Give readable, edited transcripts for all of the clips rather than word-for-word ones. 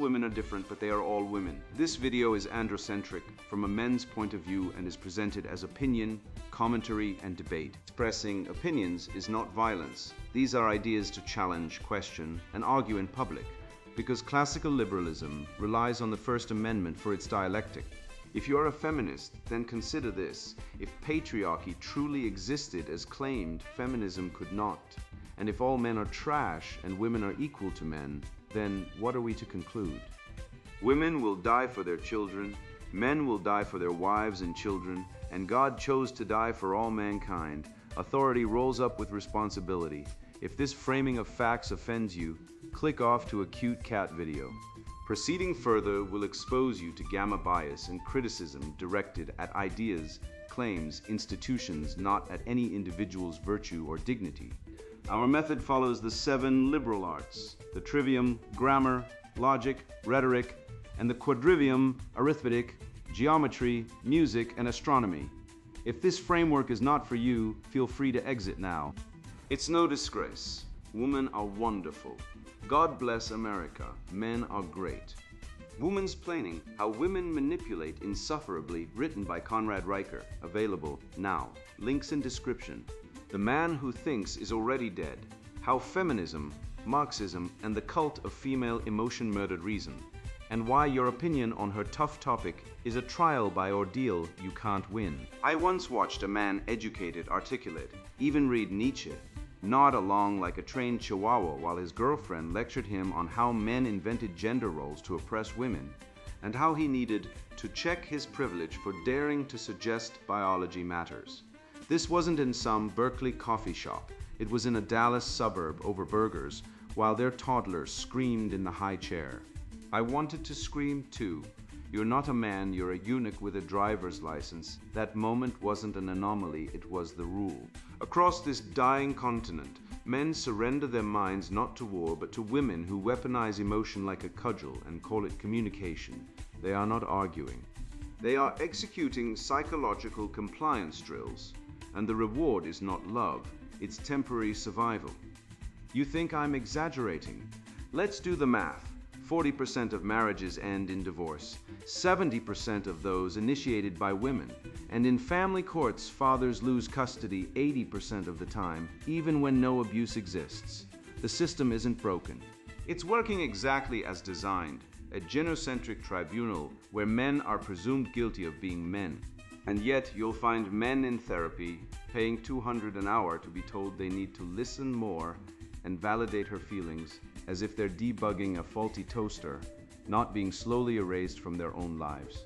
women are different, but they are all women. This video is androcentric from a men's point of view and is presented as opinion, commentary, and debate. Expressing opinions is not violence. These are ideas to challenge, question, and argue in public, because classical liberalism relies on the First Amendment for its dialectic. If you are a feminist, then consider this. If patriarchy truly existed as claimed, feminism could not. And if all men are trash and women are equal to men, then what are we to conclude? Women will die for their children, men will die for their wives and children, and God chose to die for all mankind. Authority rolls up with responsibility. If this framing of facts offends you, click off to a cute cat video. Proceeding further will expose you to gamma bias and criticism directed at ideas, claims, institutions, not at any individual's virtue or dignity. Our method follows the 7 liberal arts, the trivium, grammar, logic, rhetoric, and the quadrivium, arithmetic, geometry, music, and astronomy. If this framework is not for you, feel free to exit now. It's no disgrace. Women are wonderful. God bless America. Men are great. Womansplaining, How Women Manipulate Insufferably, written by Conrad Riker. Available now. Links in description. The Man Who Thinks Is Already Dead. How Feminism, Marxism, and the Cult of Female Emotion Murdered Reason. And why your opinion on her tough topic is a trial by ordeal you can't win. I once watched a man educated, articulate, even read Nietzsche, nod along like a trained chihuahua while his girlfriend lectured him on how men invented gender roles to oppress women, and how he needed to check his privilege for daring to suggest biology matters. This wasn't in some Berkeley coffee shop. It was in a Dallas suburb over burgers, while their toddler screamed in the high chair. I wanted to scream too. You're not a man, you're a eunuch with a driver's license. That moment wasn't an anomaly, it was the rule. Across this dying continent, men surrender their minds not to war, but to women who weaponize emotion like a cudgel and call it communication. They are not arguing. They are executing psychological compliance drills. And the reward is not love, it's temporary survival. You think I'm exaggerating? Let's do the math. 40% of marriages end in divorce, 70% of those initiated by women, and in family courts, fathers lose custody 80% of the time, even when no abuse exists. The system isn't broken. It's working exactly as designed, a genocentric tribunal where men are presumed guilty of being men. And yet, you'll find men in therapy paying $200 an hour to be told they need to listen more and validate her feelings as if they're debugging a faulty toaster, not being slowly erased from their own lives.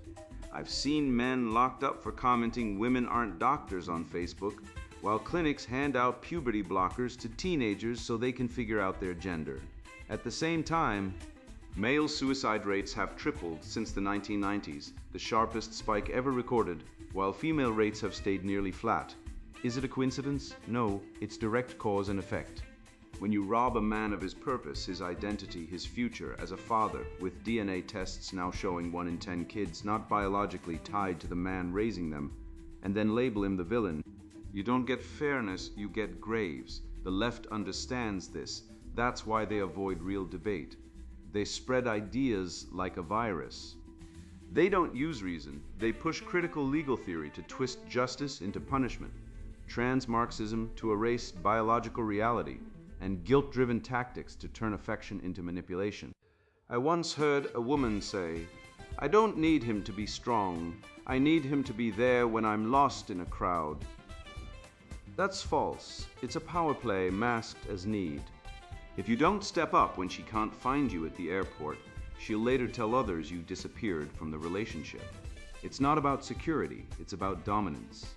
I've seen men locked up for commenting women aren't doctors on Facebook, while clinics hand out puberty blockers to teenagers so they can figure out their gender. At the same time, male suicide rates have tripled since the 1990s, the sharpest spike ever recorded, while female rates have stayed nearly flat. Is it a coincidence? No, it's direct cause and effect. When you rob a man of his purpose, his identity, his future as a father, with DNA tests now showing 1 in 10 kids not biologically tied to the man raising them, and then label him the villain, you don't get fairness, you get graves. The left understands this. That's why they avoid real debate. They spread ideas like a virus. They don't use reason. They push critical legal theory to twist justice into punishment, trans-Marxism to erase biological reality, and guilt-driven tactics to turn affection into manipulation. I once heard a woman say, "I don't need him to be strong. I need him to be there when I'm lost in a crowd." That's false. It's a power play masked as need. If you don't step up when she can't find you at the airport, she'll later tell others you disappeared from the relationship. It's not about security, it's about dominance.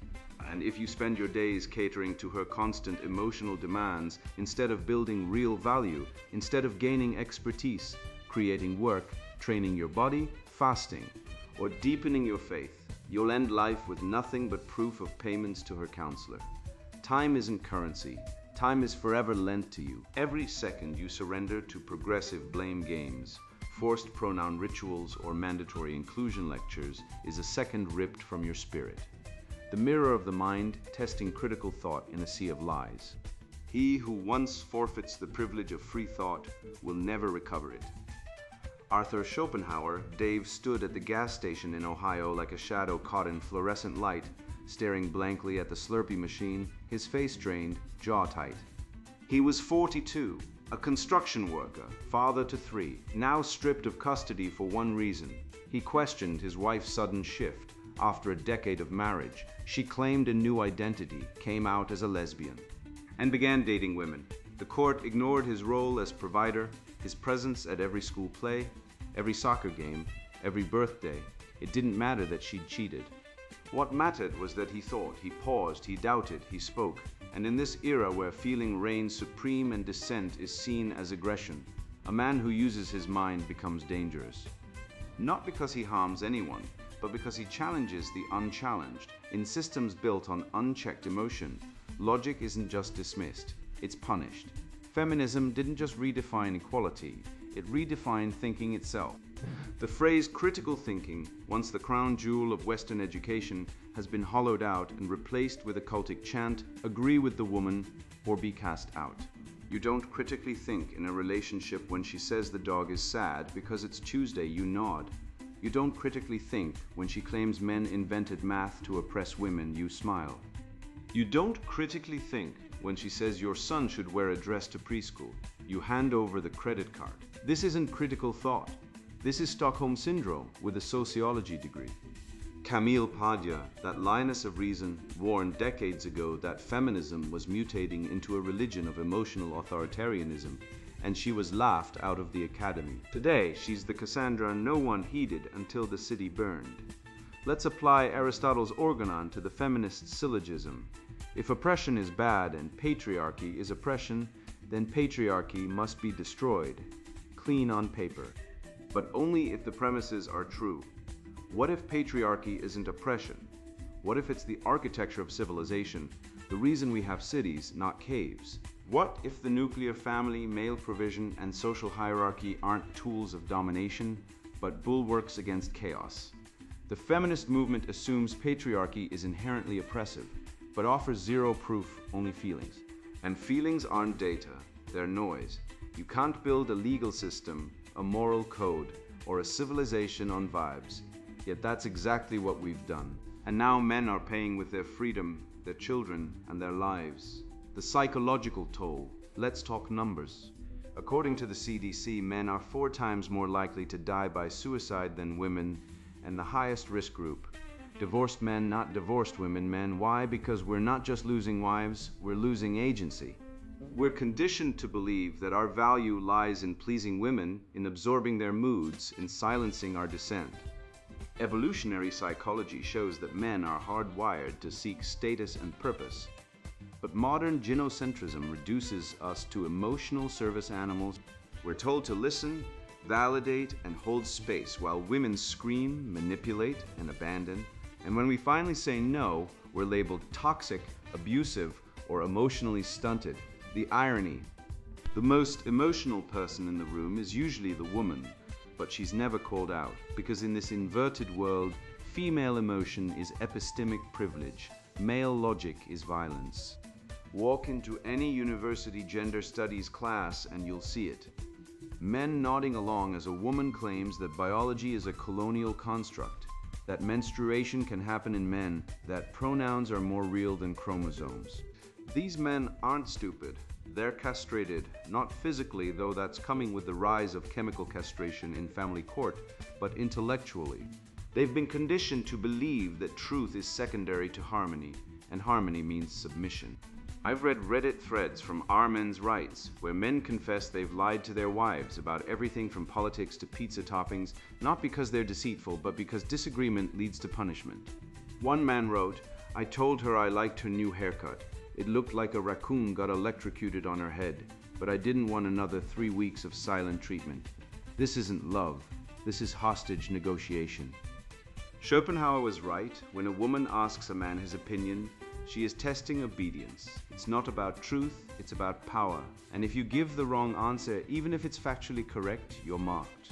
And if you spend your days catering to her constant emotional demands instead of building real value, instead of gaining expertise, creating work, training your body, fasting, or deepening your faith, you'll end life with nothing but proof of payments to her counselor. Time isn't currency. Time is forever lent to you. Every second you surrender to progressive blame games, forced pronoun rituals, or mandatory inclusion lectures is a second ripped from your spirit. The mirror of the mind, testing critical thought in a sea of lies. He who once forfeits the privilege of free thought will never recover it. Arthur Schopenhauer, Dave stood at the gas station in Ohio like a shadow caught in fluorescent light, staring blankly at the Slurpee machine, his face drained, jaw tight. He was 42, a construction worker, father to 3, now stripped of custody for one reason. He questioned his wife's sudden shift. After a decade of marriage, she claimed a new identity, came out as a lesbian, and began dating women. The court ignored his role as provider, his presence at every school play, every soccer game, every birthday. It didn't matter that she'd cheated. What mattered was that he thought, he paused, he doubted, he spoke. And in this era where feeling reigns supreme and dissent is seen as aggression, a man who uses his mind becomes dangerous. Not because he harms anyone, but because he challenges the unchallenged. In systems built on unchecked emotion, logic isn't just dismissed, it's punished. Feminism didn't just redefine equality, it redefined thinking itself. The phrase critical thinking, once the crown jewel of Western education, has been hollowed out and replaced with a cultic chant, agree with the woman or be cast out. You don't critically think in a relationship when she says the dog is sad because it's Tuesday, you nod. You don't critically think when she claims men invented math to oppress women, you smile. You don't critically think when she says your son should wear a dress to preschool. You hand over the credit card. This isn't critical thought. This is Stockholm Syndrome with a sociology degree. Camille Paglia, that lioness of reason, warned decades ago that feminism was mutating into a religion of emotional authoritarianism, and she was laughed out of the academy. Today, she's the Cassandra no one heeded until the city burned. Let's apply Aristotle's organon to the feminist syllogism. If oppression is bad and patriarchy is oppression, then patriarchy must be destroyed, clean on paper. But only if the premises are true. What if patriarchy isn't oppression? What if it's the architecture of civilization, the reason we have cities, not caves? What if the nuclear family, male provision, and social hierarchy aren't tools of domination, but bulwarks against chaos? The feminist movement assumes patriarchy is inherently oppressive, but offers zero proof, only feelings. And feelings aren't data, they're noise. You can't build a legal system, a moral code, or a civilization on vibes. Yet that's exactly what we've done. And now men are paying with their freedom, their children, and their lives. The psychological toll. Let's talk numbers. According to the CDC, men are 4 times more likely to die by suicide than women, and the highest risk group. Divorced men, not divorced women. Men. Why? Because we're not just losing wives, we're losing agency. We're conditioned to believe that our value lies in pleasing women, in absorbing their moods, in silencing our dissent. Evolutionary psychology shows that men are hardwired to seek status and purpose. But modern gynocentrism reduces us to emotional service animals. We're told to listen, validate, and hold space while women scream, manipulate, and abandon. And when we finally say no, we're labeled toxic, abusive, or emotionally stunted. The irony. The most emotional person in the room is usually the woman, but she's never called out, because in this inverted world, female emotion is epistemic privilege, male logic is violence. Walk into any university gender studies class and you'll see it. Men nodding along as a woman claims that biology is a colonial construct, that menstruation can happen in men, that pronouns are more real than chromosomes. These men aren't stupid. They're castrated, not physically, though that's coming with the rise of chemical castration in family court, but intellectually. They've been conditioned to believe that truth is secondary to harmony, and harmony means submission. I've read Reddit threads from Our Men's Rights, where men confess they've lied to their wives about everything from politics to pizza toppings, not because they're deceitful, but because disagreement leads to punishment. One man wrote, "I told her I liked her new haircut. It looked like a raccoon got electrocuted on her head, but I didn't want another 3 weeks of silent treatment. This isn't love. This is hostage negotiation." Schopenhauer was right. When a woman asks a man his opinion, she is testing obedience. It's not about truth, it's about power. And if you give the wrong answer, even if it's factually correct, you're mocked.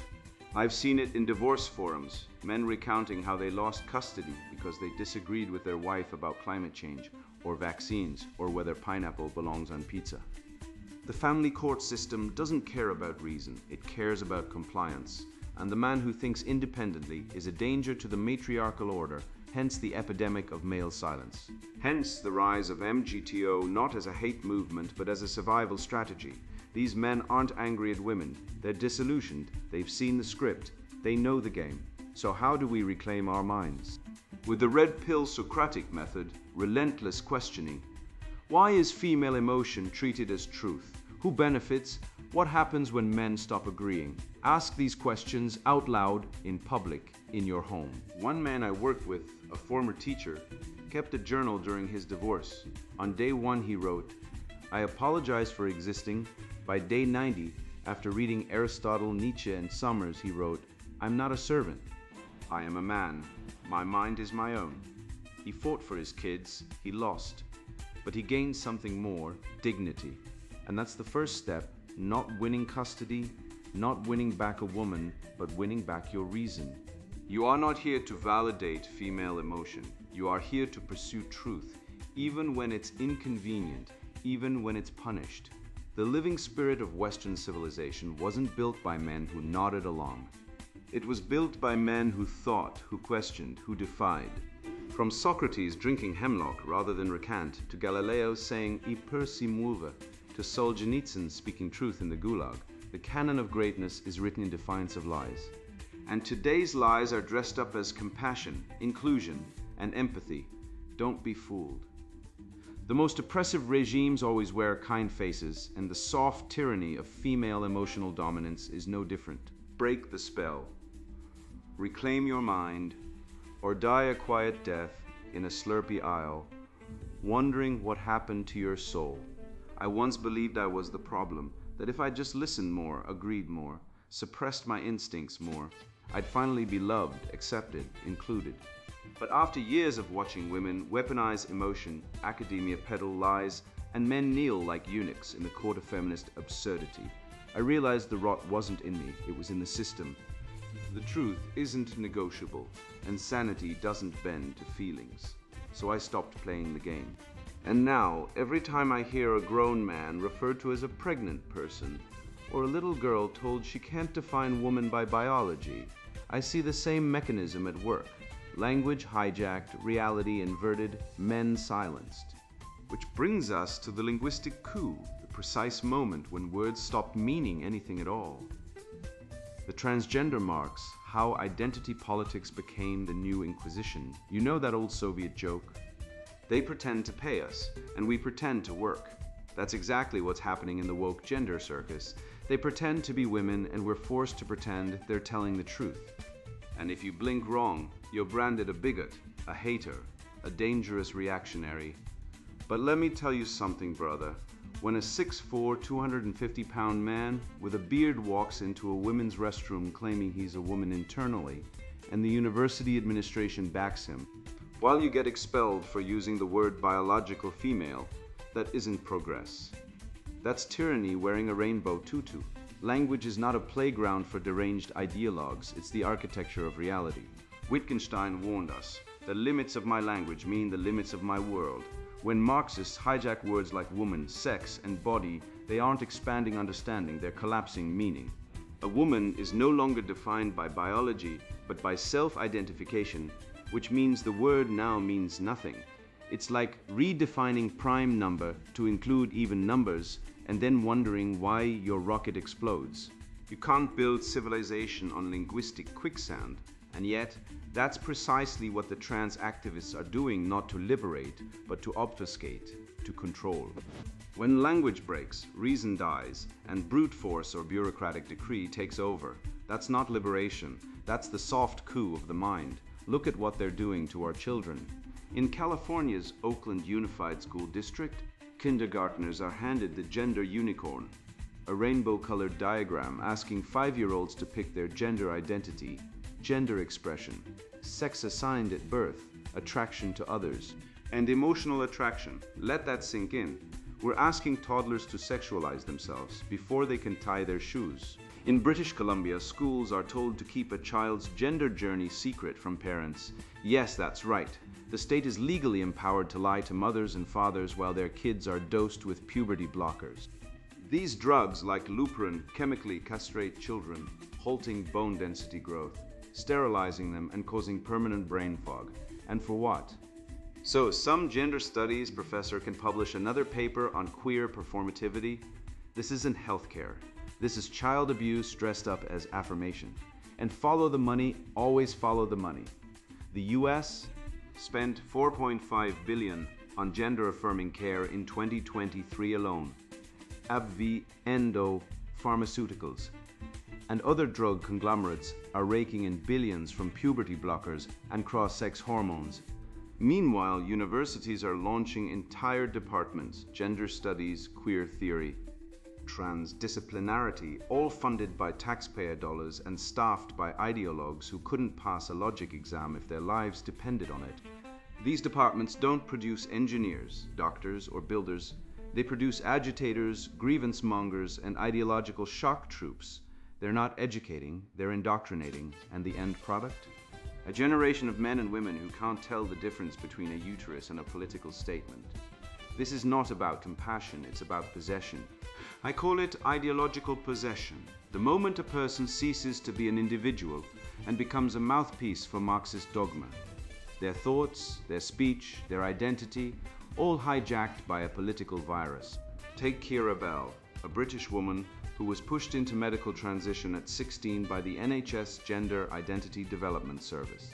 I've seen it in divorce forums, men recounting how they lost custody because they disagreed with their wife about climate change, or vaccines, or whether pineapple belongs on pizza. The family court system doesn't care about reason, it cares about compliance. and the man who thinks independently is a danger to the matriarchal order, hence the epidemic of male silence. Hence the rise of MGTO not as a hate movement but as a survival strategy. These men aren't angry at women, they're disillusioned, they've seen the script, they know the game. So how do we reclaim our minds? With the red pill Socratic method, relentless questioning. Why is female emotion treated as truth? Who benefits? What happens when men stop agreeing? Ask these questions out loud, in public, in your home. One man I worked with, a former teacher, kept a journal during his divorce. On day 1 he wrote, "I apologize for existing." By day 90, after reading Aristotle, Nietzsche, and Summers, he wrote, "I'm not a servant. I am a man. My mind is my own." He fought for his kids, he lost. But he gained something more, dignity. And that's the first step, not winning custody, not winning back a woman, but winning back your reason. You are not here to validate female emotion. You are here to pursue truth, even when it's inconvenient, even when it's punished. The living spirit of Western civilization wasn't built by men who nodded along. It was built by men who thought, who questioned, who defied. From Socrates drinking hemlock rather than recant, to Galileo saying "I per si muove," to Solzhenitsyn speaking truth in the Gulag, the canon of greatness is written in defiance of lies. And today's lies are dressed up as compassion, inclusion, and empathy. Don't be fooled. The most oppressive regimes always wear kind faces, and the soft tyranny of female emotional dominance is no different. Break the spell. Reclaim your mind, or die a quiet death in a slurpy aisle, wondering what happened to your soul. I once believed I was the problem, that if I just listened more, agreed more, suppressed my instincts more, I'd finally be loved, accepted, included. But after years of watching women weaponize emotion, academia peddle lies, and men kneel like eunuchs in the court of feminist absurdity, I realized the rot wasn't in me, it was in the system. The truth isn't negotiable, and sanity doesn't bend to feelings. So I stopped playing the game. And now, every time I hear a grown man referred to as a pregnant person, or a little girl told she can't define woman by biology, I see the same mechanism at work. Language hijacked, reality inverted, men silenced. Which brings us to the linguistic coup, the precise moment when words stopped meaning anything at all. The transgender marks, how identity politics became the new Inquisition. You know that old Soviet joke? They pretend to pay us, and we pretend to work. That's exactly what's happening in the woke gender circus. They pretend to be women, and we're forced to pretend they're telling the truth. And if you blink wrong, you're branded a bigot, a hater, a dangerous reactionary. But let me tell you something, brother. When a 6'4", 250-pound man with a beard walks into a women's restroom claiming he's a woman internally, and the university administration backs him, while you get expelled for using the word biological female, that isn't progress. That's tyranny wearing a rainbow tutu. Language is not a playground for deranged ideologues, it's the architecture of reality. Wittgenstein warned us, the limits of my language mean the limits of my world. When Marxists hijack words like woman, sex, and body, they aren't expanding understanding, they're collapsing meaning. A woman is no longer defined by biology, but by self-identification, which means the word now means nothing. It's like redefining prime number to include even numbers, and then wondering why your rocket explodes. You can't build civilization on linguistic quicksand, and yet that's precisely what the trans activists are doing, not to liberate, but to obfuscate, to control. When language breaks, reason dies, and brute force or bureaucratic decree takes over. That's not liberation, that's the soft coup of the mind. Look at what they're doing to our children. In California's Oakland Unified School District, kindergartners are handed the gender unicorn, a rainbow-colored diagram asking 5-year-olds to pick their gender identity, gender expression, sex assigned at birth, attraction to others, and emotional attraction. Let that sink in. We're asking toddlers to sexualize themselves before they can tie their shoes. In British Columbia, schools are told to keep a child's gender journey secret from parents. Yes, that's right. The state is legally empowered to lie to mothers and fathers while their kids are dosed with puberty blockers. These drugs, like Lupron, chemically castrate children, halting bone density growth, sterilizing them, and causing permanent brain fog. And for what? So, some gender studies professor can publish another paper on queer performativity. This isn't healthcare. This is child abuse dressed up as affirmation. And follow the money, always follow the money. The US spent $4.5 billion on gender-affirming care in 2023 alone. AbbVie, Endo, pharmaceuticals, and other drug conglomerates are raking in billions from puberty blockers and cross-sex hormones. Meanwhile, universities are launching entire departments, gender studies, queer theory, transdisciplinarity, all funded by taxpayer dollars and staffed by ideologues who couldn't pass a logic exam if their lives depended on it. These departments don't produce engineers, doctors, or builders. They produce agitators, grievance mongers, and ideological shock troops. They're not educating, they're indoctrinating. And the end product? A generation of men and women who can't tell the difference between a uterus and a political statement. This is not about compassion, it's about possession. I call it ideological possession. The moment a person ceases to be an individual and becomes a mouthpiece for Marxist dogma. Their thoughts, their speech, their identity, all hijacked by a political virus. Take Keira Bell, a British woman who was pushed into medical transition at 16 by the NHS Gender Identity Development Service.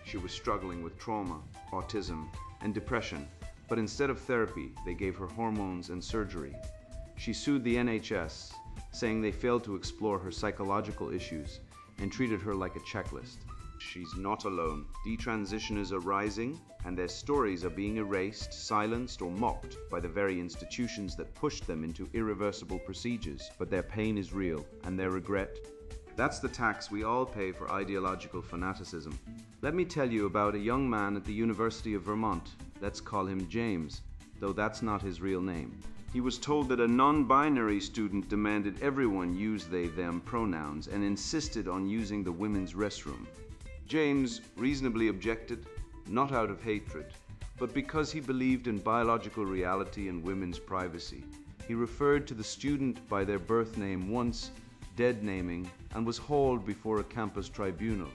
She was struggling with trauma, autism, and depression, but instead of therapy, they gave her hormones and surgery. She sued the NHS, saying they failed to explore her psychological issues and treated her like a checklist. She's not alone. Detransitioners are rising, and their stories are being erased, silenced, or mocked by the very institutions that pushed them into irreversible procedures. But their pain is real, and their regret. That's the tax we all pay for ideological fanaticism. Let me tell you about a young man at the University of Vermont. Let's call him James, though that's not his real name. He was told that a non-binary student demanded everyone use they/them pronouns and insisted on using the women's restroom. James reasonably objected, not out of hatred, but because he believed in biological reality and women's privacy. He referred to the student by their birth name once, dead naming, and was hauled before a campus tribunal.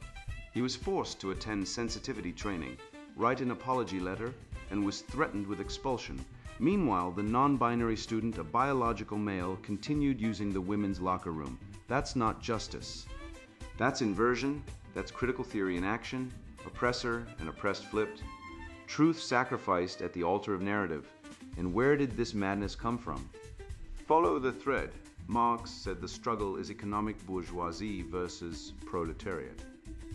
He was forced to attend sensitivity training, write an apology letter, and was threatened with expulsion. Meanwhile, the non-binary student, a biological male, continued using the women's locker room. That's not justice. That's inversion. That's critical theory in action, oppressor and oppressed flipped, truth sacrificed at the altar of narrative. And where did this madness come from? Follow the thread. Marx said the struggle is economic bourgeoisie versus proletariat.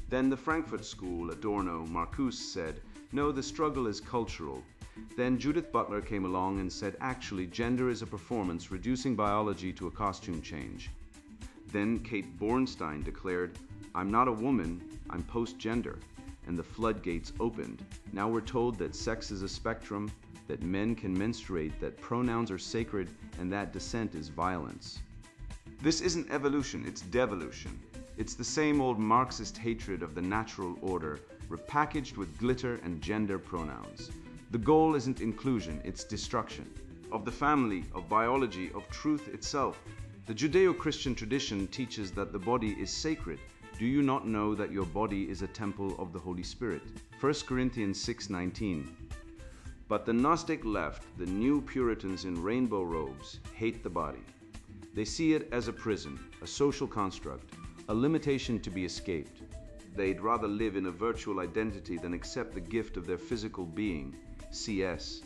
Then the Frankfurt School, Adorno, Marcuse said, no, the struggle is cultural. Then Judith Butler came along and said, actually, gender is a performance, reducing biology to a costume change. Then Kate Bornstein declared, I'm not a woman, I'm post-gender, and the floodgates opened. Now we're told that sex is a spectrum, that men can menstruate, that pronouns are sacred, and that dissent is violence. This isn't evolution, it's devolution. It's the same old Marxist hatred of the natural order, repackaged with glitter and gender pronouns. The goal isn't inclusion, it's destruction. Of the family, of biology, of truth itself. The Judeo-Christian tradition teaches that the body is sacred. Do you not know that your body is a temple of the Holy Spirit? 1 Corinthians 6:19. But the Gnostic left, the new Puritans in rainbow robes, hate the body. They see it as a prison, a social construct, a limitation to be escaped. They'd rather live in a virtual identity than accept the gift of their physical being. C.S.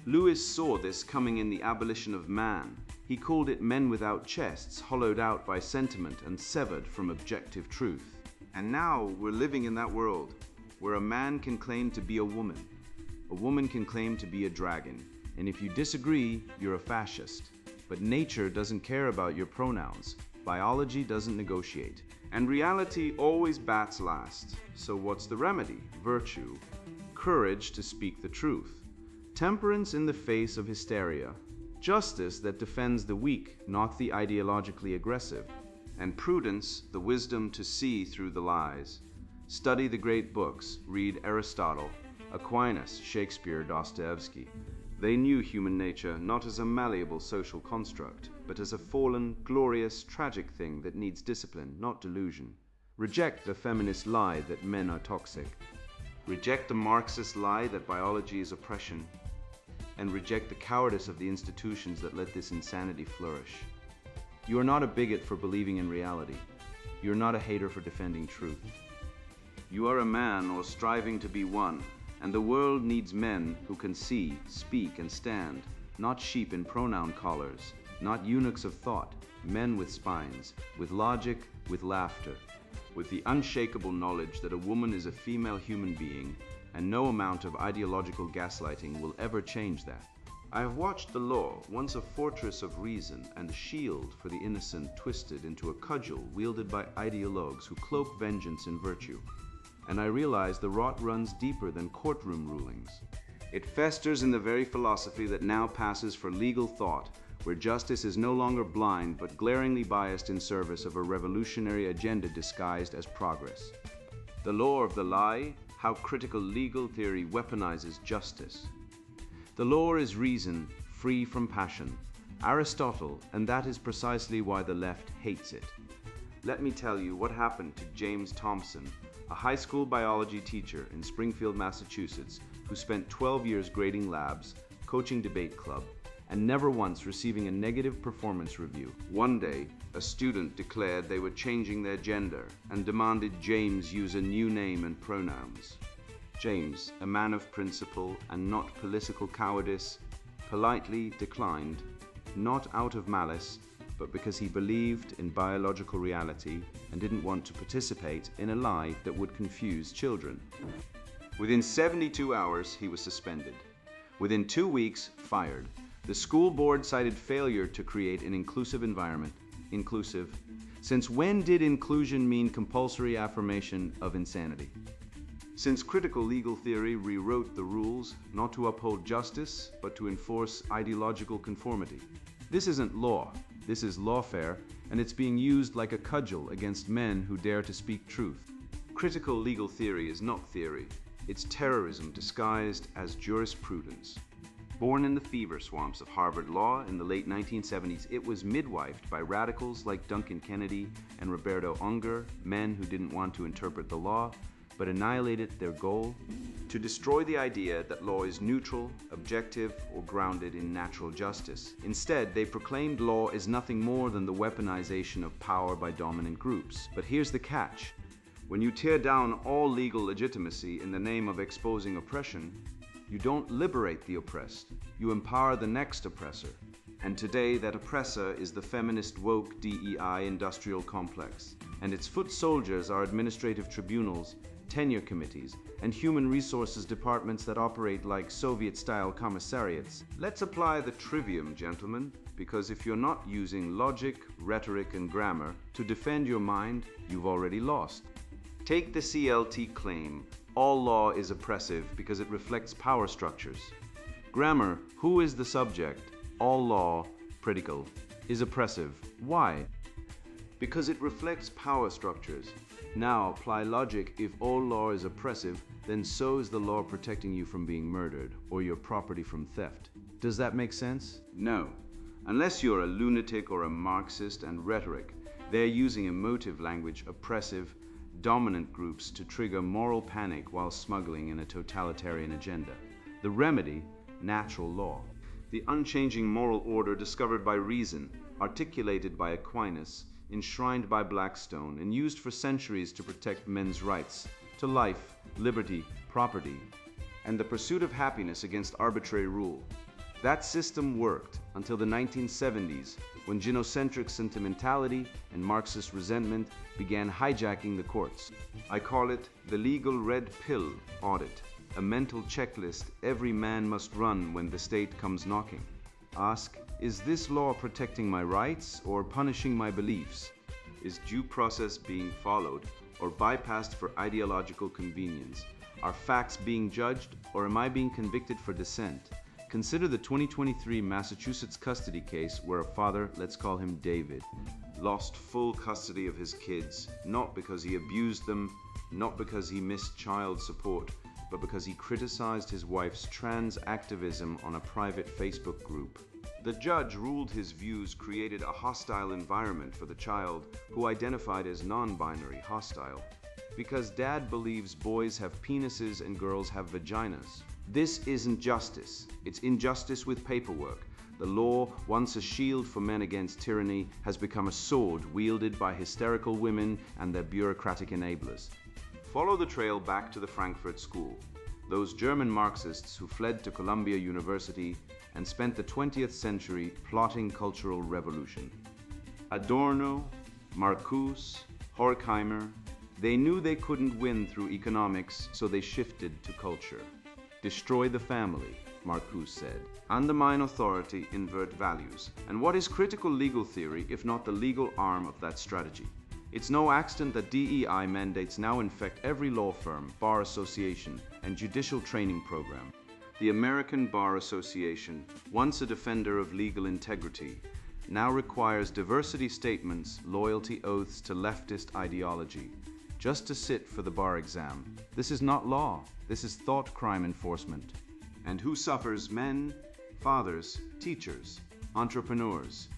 Lewis saw this coming in the abolition of man. He called it men without chests, hollowed out by sentiment and severed from objective truth. And now we're living in that world, where a man can claim to be a woman can claim to be a dragon, and if you disagree, you're a fascist. But nature doesn't care about your pronouns, biology doesn't negotiate, and reality always bats last. So what's the remedy? Virtue, courage to speak the truth, temperance in the face of hysteria, justice that defends the weak, not the ideologically aggressive, and prudence, the wisdom to see through the lies. Study the great books, read Aristotle, Aquinas, Shakespeare, Dostoevsky. They knew human nature not as a malleable social construct, but as a fallen, glorious, tragic thing that needs discipline, not delusion. Reject the feminist lie that men are toxic. Reject the Marxist lie that biology is oppression. And reject the cowardice of the institutions that let this insanity flourish. You are not a bigot for believing in reality. You are not a hater for defending truth. You are a man or striving to be one, and the world needs men who can see, speak, and stand, not sheep in pronoun collars, not eunuchs of thought, men with spines, with logic, with laughter, with the unshakable knowledge that a woman is a female human being, and no amount of ideological gaslighting will ever change that. I have watched the law, once a fortress of reason and a shield for the innocent, twisted into a cudgel wielded by ideologues who cloak vengeance in virtue. And I realize the rot runs deeper than courtroom rulings. It festers in the very philosophy that now passes for legal thought, where justice is no longer blind but glaringly biased in service of a revolutionary agenda disguised as progress. The law of the lie, how critical legal theory weaponizes justice. The law is reason, free from passion. Aristotle, and that is precisely why the left hates it. Let me tell you what happened to James Thompson, a high school biology teacher in Springfield, Massachusetts, who spent 12 years grading labs, coaching debate club, and never once receiving a negative performance review. One day, a student declared they were changing their gender and demanded James use a new name and pronouns. James, a man of principle and not political cowardice, politely declined, not out of malice, but because he believed in biological reality and didn't want to participate in a lie that would confuse children. Within 72 hours, he was suspended. Within 2 weeks, fired. The school board cited failure to create an inclusive environment. Inclusive. Since when did inclusion mean compulsory affirmation of insanity? Since critical legal theory rewrote the rules not to uphold justice, but to enforce ideological conformity. This isn't law. This is lawfare, and it's being used like a cudgel against men who dare to speak truth. Critical legal theory is not theory. It's terrorism disguised as jurisprudence. Born in the fever swamps of Harvard Law in the late 1970s, it was midwifed by radicals like Duncan Kennedy and Roberto Unger, men who didn't want to interpret the law, but annihilated their goal to destroy the idea that law is neutral, objective, or grounded in natural justice. Instead, they proclaimed law is nothing more than the weaponization of power by dominant groups. But here's the catch. When you tear down all legal legitimacy in the name of exposing oppression, you don't liberate the oppressed, you empower the next oppressor. And today that oppressor is the feminist woke DEI industrial complex, and its foot soldiers are administrative tribunals, tenure committees, and human resources departments that operate like Soviet-style commissariats. Let's apply the trivium, gentlemen, because if you're not using logic, rhetoric, and grammar to defend your mind, you've already lost. Take the CLT claim. All law is oppressive because it reflects power structures. Grammar, who is the subject? All law, predicate, is oppressive. Why? Because it reflects power structures. Now apply logic. If all law is oppressive, then so is the law protecting you from being murdered or your property from theft. Does that make sense? No. Unless you're a lunatic or a Marxist and rhetoric, they're using emotive language, oppressive, dominant groups to trigger moral panic while smuggling in a totalitarian agenda. The remedy, natural law. The unchanging moral order discovered by reason, articulated by Aquinas, enshrined by Blackstone, and used for centuries to protect men's rights to life, liberty, property, and the pursuit of happiness against arbitrary rule. That system worked until the 1970s, when gynocentric sentimentality and Marxist resentment began hijacking the courts. I call it the legal red pill audit, a mental checklist every man must run when the state comes knocking. Ask, is this law protecting my rights or punishing my beliefs? Is due process being followed or bypassed for ideological convenience? Are facts being judged or am I being convicted for dissent? Consider the 2023 Massachusetts custody case where a father, let's call him David, lost full custody of his kids, not because he abused them, not because he missed child support, but because he criticized his wife's trans activism on a private Facebook group. The judge ruled his views created a hostile environment for the child, who identified as non-binary hostile. Because dad believes boys have penises and girls have vaginas. This isn't justice. It's injustice with paperwork. The law, once a shield for men against tyranny, has become a sword wielded by hysterical women and their bureaucratic enablers. Follow the trail back to the Frankfurt School, those German Marxists who fled to Columbia University and spent the 20th century plotting cultural revolution. Adorno, Marcuse, Horkheimer, they knew they couldn't win through economics, so they shifted to culture. Destroy the family, Marcuse said. Undermine authority, invert values. And what is critical legal theory if not the legal arm of that strategy? It's no accident that DEI mandates now infect every law firm, bar association, and judicial training program. The American Bar Association, once a defender of legal integrity, now requires diversity statements, loyalty oaths to leftist ideology, just to sit for the bar exam. This is not law. This is thought crime enforcement. And who suffers? Men, fathers, teachers, entrepreneurs.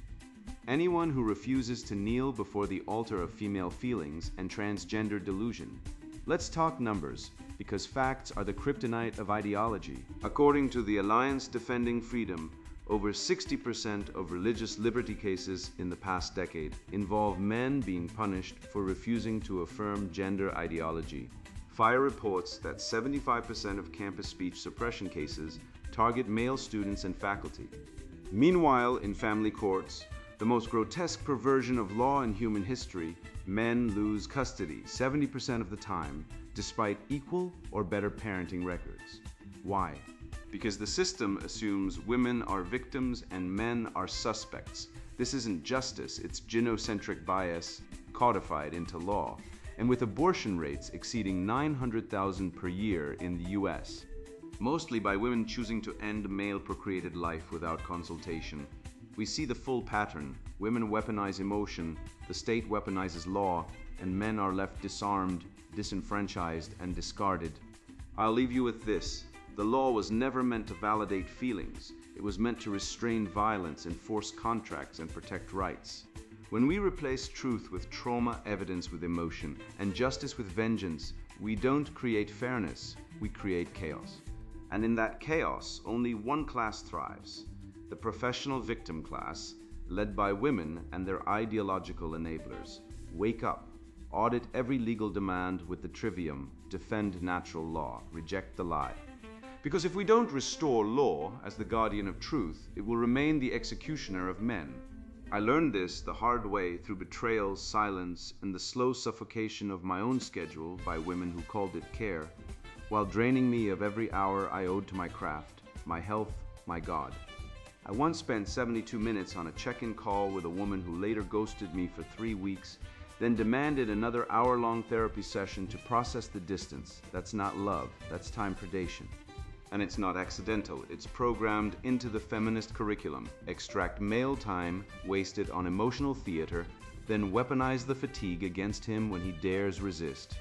Anyone who refuses to kneel before the altar of female feelings and transgender delusion. Let's talk numbers, because facts are the kryptonite of ideology. According to the Alliance Defending Freedom, over 60% of religious liberty cases in the past decade involve men being punished for refusing to affirm gender ideology. FIRE reports that 75% of campus speech suppression cases target male students and faculty. Meanwhile, in family courts, the most grotesque perversion of law in human history, men lose custody 70% of the time, despite equal or better parenting records. Why? Because the system assumes women are victims and men are suspects. This isn't justice, it's gynocentric bias codified into law. And with abortion rates exceeding 900,000 per year in the US, mostly by women choosing to end male procreated life without consultation, we see the full pattern. Women weaponize emotion, the state weaponizes law, and men are left disarmed, disenfranchised, and discarded. I'll leave you with this. The law was never meant to validate feelings. It was meant to restrain violence, enforce contracts, and protect rights. When we replace truth with trauma, evidence with emotion, and justice with vengeance, we don't create fairness, we create chaos. And in that chaos, only one class thrives: the professional victim class, led by women and their ideological enablers. Wake up, audit every legal demand with the trivium, defend natural law, reject the lie. Because if we don't restore law as the guardian of truth, it will remain the executioner of men. I learned this the hard way through betrayal, silence, and the slow suffocation of my own schedule by women who called it care, while draining me of every hour I owed to my craft, my health, my God. I once spent 72 minutes on a check-in call with a woman who later ghosted me for 3 weeks, then demanded another hour-long therapy session to process the distance. That's not love, that's time predation. And it's not accidental, it's programmed into the feminist curriculum. Extract male time wasted on emotional theater, then weaponize the fatigue against him when he dares resist.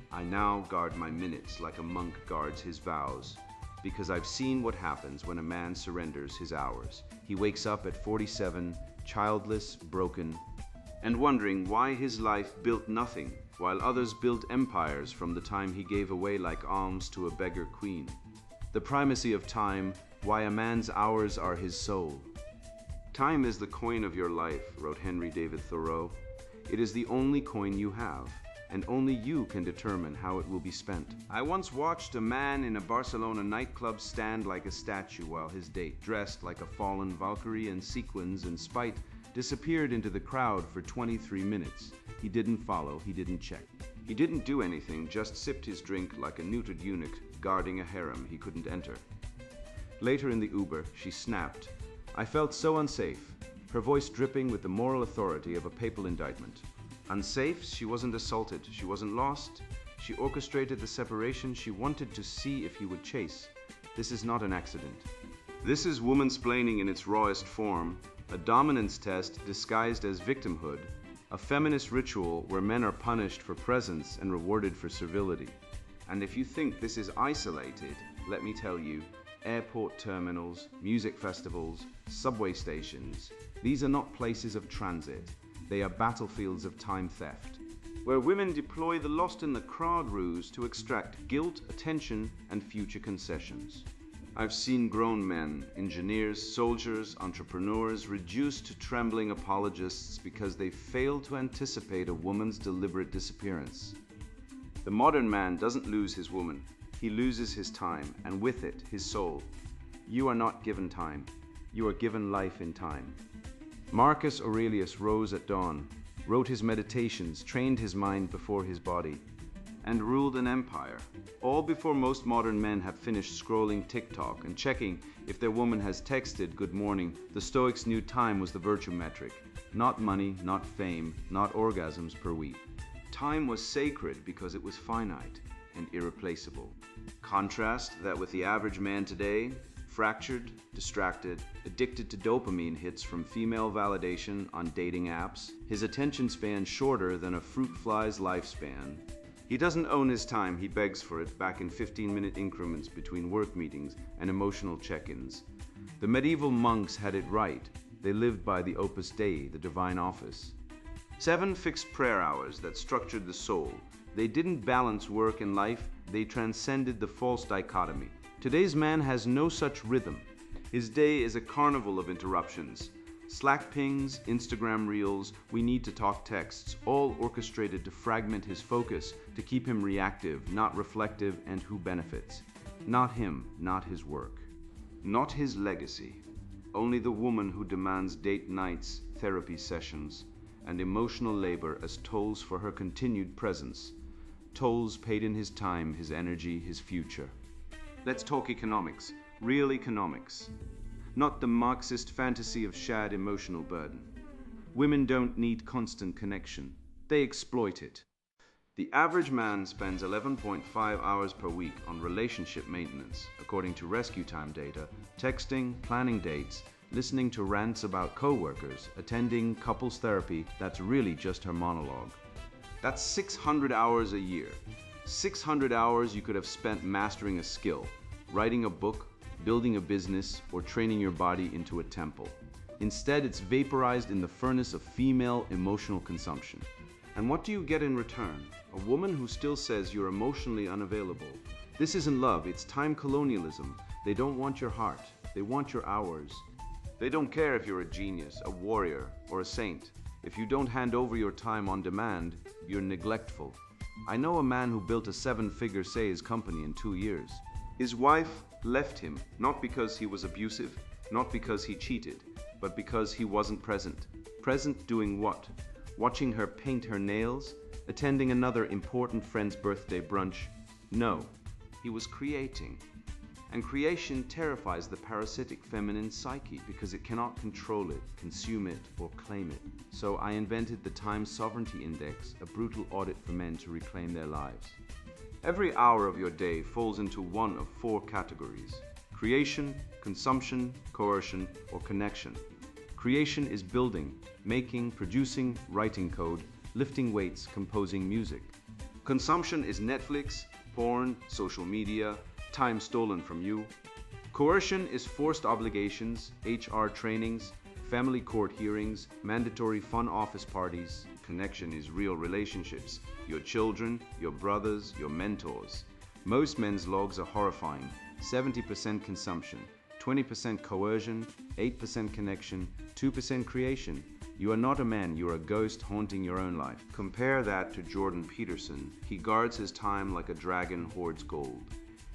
I now guard my minutes like a monk guards his vows, because I've seen what happens when a man surrenders his hours. He wakes up at 47, childless, broken, and wondering why his life built nothing, while others built empires from the time he gave away like alms to a beggar queen. The primacy of time, why a man's hours are his soul. Time is the coin of your life, wrote Henry David Thoreau. It is the only coin you have, and only you can determine how it will be spent. I once watched a man in a Barcelona nightclub stand like a statue while his date, dressed like a fallen Valkyrie in sequins and spite, disappeared into the crowd for 23 minutes. He didn't follow, he didn't check. He didn't do anything, just sipped his drink like a neutered eunuch guarding a harem he couldn't enter. Later in the Uber, she snapped. I felt so unsafe, her voice dripping with the moral authority of a papal indictment. Unsafe? She wasn't assaulted, she wasn't lost. She orchestrated the separation, she wanted to see if he would chase. This is not an accident. This is womansplaining in its rawest form, a dominance test disguised as victimhood, a feminist ritual where men are punished for presence and rewarded for servility. And if you think this is isolated, let me tell you, airport terminals, music festivals, subway stations, these are not places of transit. They are battlefields of time theft, where women deploy the lost in the crowd ruse to extract guilt, attention, and future concessions. I've seen grown men, engineers, soldiers, entrepreneurs reduced to trembling apologists because they failed to anticipate a woman's deliberate disappearance. The modern man doesn't lose his woman. He loses his time, and with it, his soul. You are not given time. You are given life in time. Marcus Aurelius rose at dawn, wrote his meditations, trained his mind before his body, and ruled an empire, all before most modern men have finished scrolling TikTok and checking if their woman has texted good morning. The Stoics knew time was the virtue metric, not money, not fame, not orgasms per week. Time was sacred because it was finite and irreplaceable. Contrast that with the average man today, fractured, distracted, addicted to dopamine hits from female validation on dating apps, his attention span shorter than a fruit fly's lifespan. He doesn't own his time, he begs for it back in 15-minute increments between work meetings and emotional check-ins. The medieval monks had it right. They lived by the Opus Dei, the divine office. 7 fixed prayer hours that structured the soul. They didn't balance work and life, they transcended the false dichotomy. Today's man has no such rhythm. His day is a carnival of interruptions. Slack pings, Instagram reels, we need to talk texts, all orchestrated to fragment his focus, to keep him reactive, not reflective, and who benefits? Not him, not his work. Not his legacy. Only the woman who demands date nights, therapy sessions, and emotional labor as tolls for her continued presence. Tolls paid in his time, his energy, his future. Let's talk economics, real economics. Not the Marxist fantasy of shared emotional burden. Women don't need constant connection. They exploit it. The average man spends 11.5 hours per week on relationship maintenance, according to rescue time data, texting, planning dates, listening to rants about coworkers, attending couples therapy. That's really just her monologue. That's 600 hours a year. 600 hours you could have spent mastering a skill, writing a book, building a business, or training your body into a temple. Instead, it's vaporized in the furnace of female emotional consumption. And what do you get in return? A woman who still says you're emotionally unavailable. This isn't love, it's time colonialism. They don't want your heart, they want your hours. They don't care if you're a genius, a warrior, or a saint. If you don't hand over your time on demand, you're neglectful. I know a man who built a 7-figure sales company in 2 years. His wife left him, not because he was abusive, not because he cheated, but because he wasn't present. Present doing what? Watching her paint her nails? Attending another important friend's birthday brunch? No, he was creating. And creation terrifies the parasitic feminine psyche because it cannot control it, consume it, or claim it. So I invented the Time Sovereignty Index, a brutal audit for men to reclaim their lives. Every hour of your day falls into one of 4 categories: creation, consumption, coercion, or connection. Creation is building, making, producing, writing code, lifting weights, composing music. Consumption is Netflix, porn, social media, time stolen from you. Coercion is forced obligations, HR trainings, family court hearings, mandatory fun office parties. Connection is real relationships, your children, your brothers, your mentors. Most men's logs are horrifying. 70% consumption, 20% coercion, 8% connection, 2% creation. You are not a man, you are a ghost haunting your own life. Compare that to Jordan Peterson. He guards his time like a dragon hoards gold.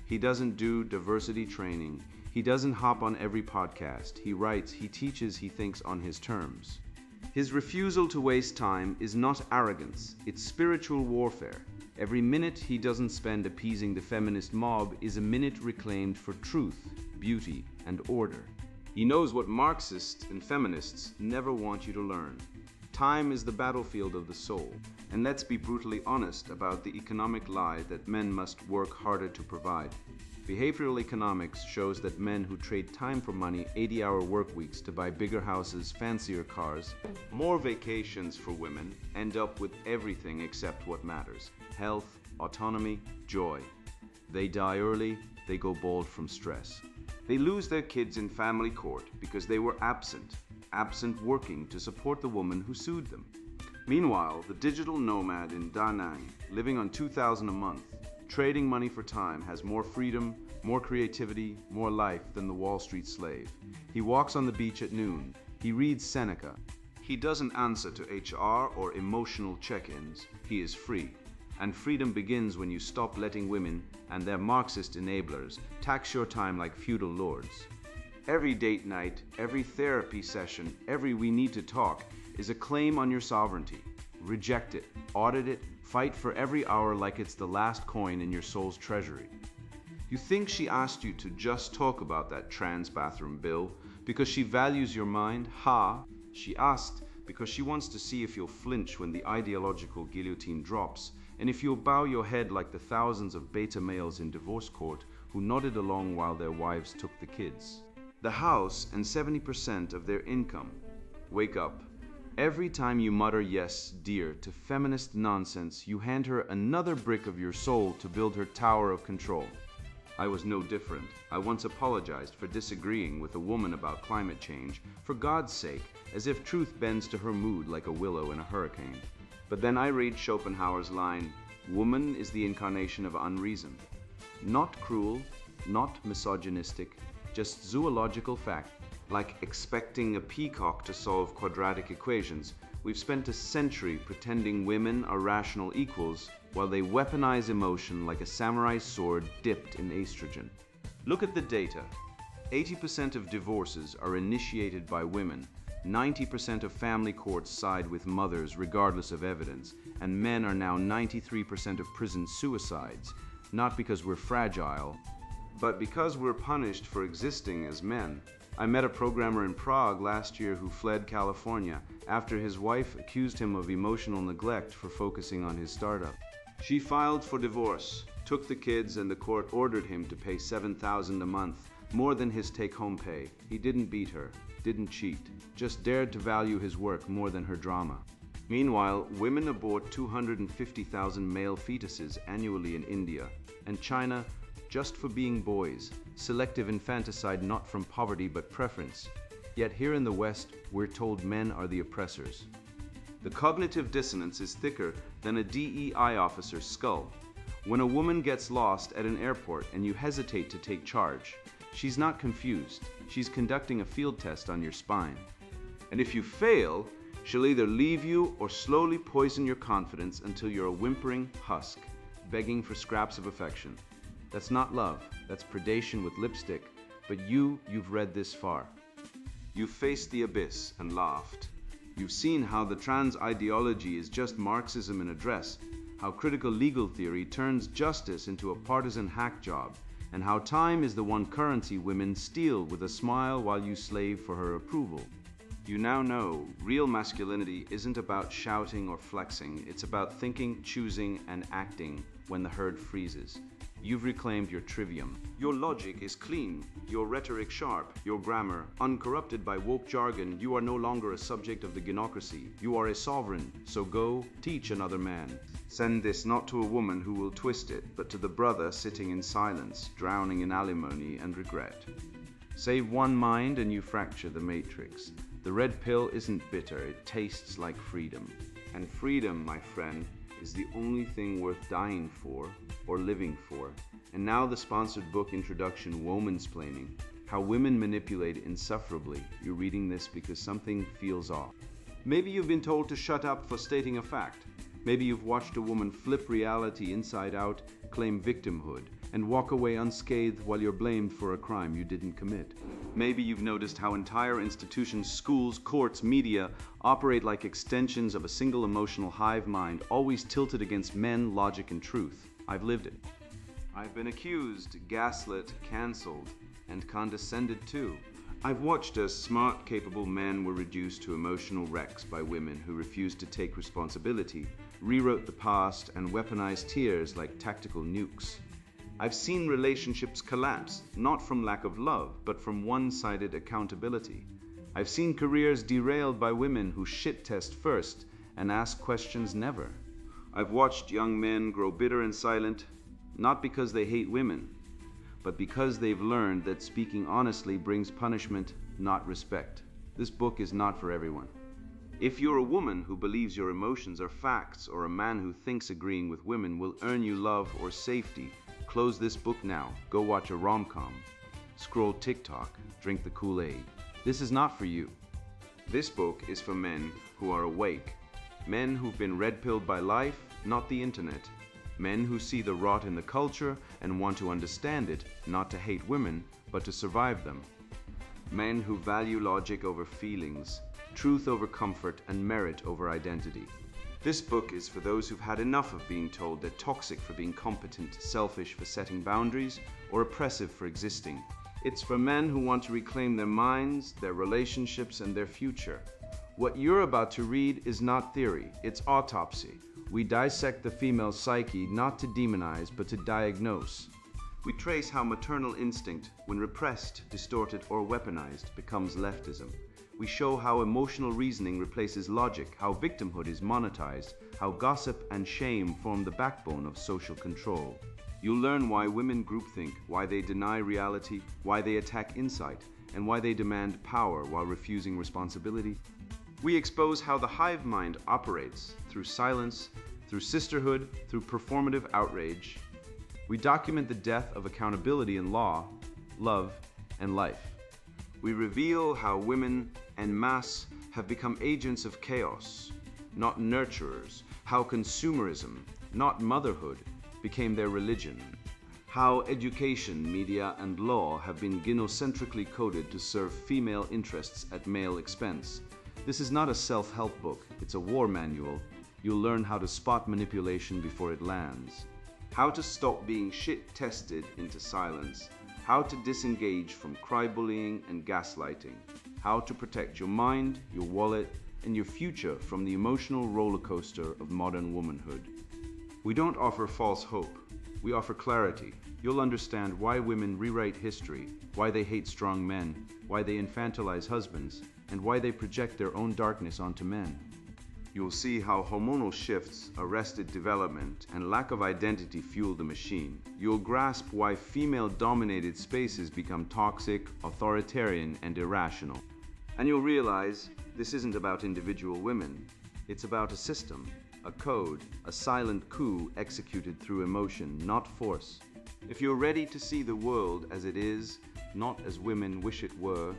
He doesn't do diversity training. He doesn't hop on every podcast. He writes, he teaches, he thinks on his terms. His refusal to waste time is not arrogance, it's spiritual warfare. Every minute he doesn't spend appeasing the feminist mob is a minute reclaimed for truth, beauty, and order. He knows what Marxists and feminists never want you to learn. Time is the battlefield of the soul. And let's be brutally honest about the economic lie that men must work harder to provide. Behavioral economics shows that men who trade time for money, 80-hour work weeks to buy bigger houses, fancier cars, more vacations for women, end up with everything except what matters: health, autonomy, joy. They die early, they go bald from stress. They lose their kids in family court because they were absent working to support the woman who sued them. Meanwhile, the digital nomad in Da Nang, living on $2,000 a month, trading money for time, has more freedom, more creativity, more life than the Wall Street slave. He walks on the beach at noon. He reads Seneca. He doesn't answer to HR or emotional check-ins. He is free. And freedom begins when you stop letting women and their Marxist enablers tax your time like feudal lords. Every date night, every therapy session, every we need to talk is a claim on your sovereignty. Reject it, audit it, fight for every hour like it's the last coin in your soul's treasury. You think she asked you to just talk about that trans bathroom bill because she values your mind? Ha! She asked because she wants to see if you'll flinch when the ideological guillotine drops, and if you'll bow your head like the thousands of beta males in divorce court who nodded along while their wives took the kids. The house and 70% of their income. Wake up. Every time you mutter yes, dear, to feminist nonsense, you hand her another brick of your soul to build her tower of control. I was no different. I once apologized for disagreeing with a woman about climate change, for God's sake, as if truth bends to her mood like a willow in a hurricane. But then I read Schopenhauer's line, "Woman is the incarnation of unreason." Not cruel, not misogynistic, just zoological fact. Like expecting a peacock to solve quadratic equations, we've spent a century pretending women are rational equals while they weaponize emotion like a samurai sword dipped in estrogen. Look at the data. 80% of divorces are initiated by women. 90% of family courts side with mothers regardless of evidence, and men are now 93% of prison suicides, not because we're fragile, but because we're punished for existing as men. I met a programmer in Prague last year who fled California after his wife accused him of emotional neglect for focusing on his startup. She filed for divorce, took the kids, and the court ordered him to pay $7,000 a month, more than his take-home pay. He didn't beat her, didn't cheat, just dared to value his work more than her drama. Meanwhile, women abort 250,000 male fetuses annually in India, and China just for being boys, selective infanticide not from poverty but preference. Yet here in the West, we're told men are the oppressors. The cognitive dissonance is thicker than a DEI officer's skull. When a woman gets lost at an airport and you hesitate to take charge, she's not confused. She's conducting a field test on your spine. And if you fail, she'll either leave you or slowly poison your confidence until you're a whimpering husk, begging for scraps of affection. That's not love, that's predation with lipstick, but you've read this far. You've faced the abyss and laughed. You've seen how the trans ideology is just Marxism in a dress, how critical legal theory turns justice into a partisan hack job, and how time is the one currency women steal with a smile while you slave for her approval. You now know real masculinity isn't about shouting or flexing, it's about thinking, choosing, and acting when the herd freezes. You've reclaimed your trivium. Your logic is clean, your rhetoric sharp, your grammar uncorrupted by woke jargon. You are no longer a subject of the gynocracy. You are a sovereign, so go teach another man. Send this not to a woman who will twist it, but to the brother sitting in silence, drowning in alimony and regret. Save one mind and you fracture the matrix. The red pill isn't bitter, it tastes like freedom. And freedom, my friend, is the only thing worth dying for or living for. And now the sponsored book introduction, Womansplaining, How Women Manipulate Insufferably. You're reading this because something feels off. Maybe you've been told to shut up for stating a fact. Maybe you've watched a woman flip reality inside out, claim victimhood, and walk away unscathed while you're blamed for a crime you didn't commit. Maybe you've noticed how entire institutions, schools, courts, media operate like extensions of a single emotional hive mind, always tilted against men, logic, and truth. I've lived it. I've been accused, gaslit, cancelled, and condescended to. I've watched as smart, capable men were reduced to emotional wrecks by women who refused to take responsibility, rewrote the past, and weaponized tears like tactical nukes. I've seen relationships collapse, not from lack of love, but from one-sided accountability. I've seen careers derailed by women who shit test first and ask questions never. I've watched young men grow bitter and silent, not because they hate women, but because they've learned that speaking honestly brings punishment, not respect. This book is not for everyone. If you're a woman who believes your emotions are facts, or a man who thinks agreeing with women will earn you love or safety, close this book now. Go watch a rom-com. Scroll TikTok. Drink the Kool-Aid. This is not for you. This book is for men who are awake. Men who've been red-pilled by life, not the internet. Men who see the rot in the culture and want to understand it, not to hate women, but to survive them. Men who value logic over feelings, truth over comfort, and merit over identity. This book is for those who've had enough of being told they're toxic for being competent, selfish for setting boundaries, or oppressive for existing. It's for men who want to reclaim their minds, their relationships, and their future. What you're about to read is not theory, it's autopsy. We dissect the female psyche not to demonize, but to diagnose. We trace how maternal instinct, when repressed, distorted, or weaponized, becomes leftism. We show how emotional reasoning replaces logic, how victimhood is monetized, how gossip and shame form the backbone of social control. You'll learn why women groupthink, why they deny reality, why they attack insight, and why they demand power while refusing responsibility. We expose how the hive mind operates through silence, through sisterhood, through performative outrage. We document the death of accountability in law, love, and life. We reveal how women en masse have become agents of chaos, not nurturers, how consumerism, not motherhood, became their religion, how education, media, and law have been gynocentrically coded to serve female interests at male expense. This is not a self-help book, it's a war manual. You'll learn how to spot manipulation before it lands, how to stop being shit-tested into silence, how to disengage from cry-bullying and gaslighting, how to protect your mind, your wallet, and your future from the emotional roller coaster of modern womanhood. We don't offer false hope, we offer clarity. You'll understand why women rewrite history, why they hate strong men, why they infantilize husbands, and why they project their own darkness onto men. You'll see how hormonal shifts arrested development and lack of identity fuel the machine. You'll grasp why female-dominated spaces become toxic, authoritarian, and irrational. And you'll realize this isn't about individual women. It's about a system, a code, a silent coup executed through emotion, not force. If you're ready to see the world as it is, not as women wish it were,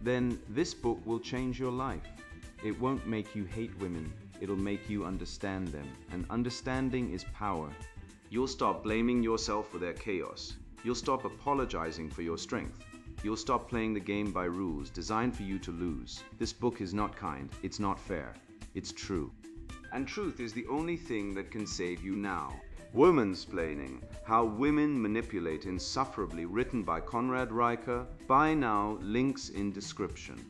then this book will change your life. It won't make you hate women, it'll make you understand them. And understanding is power. You'll stop blaming yourself for their chaos. You'll stop apologizing for your strength. You'll stop playing the game by rules designed for you to lose. This book is not kind, it's not fair, it's true. And truth is the only thing that can save you now. Womansplaining, How Women Manipulate Insufferably, written by Conrad Riker. Buy now, links in description.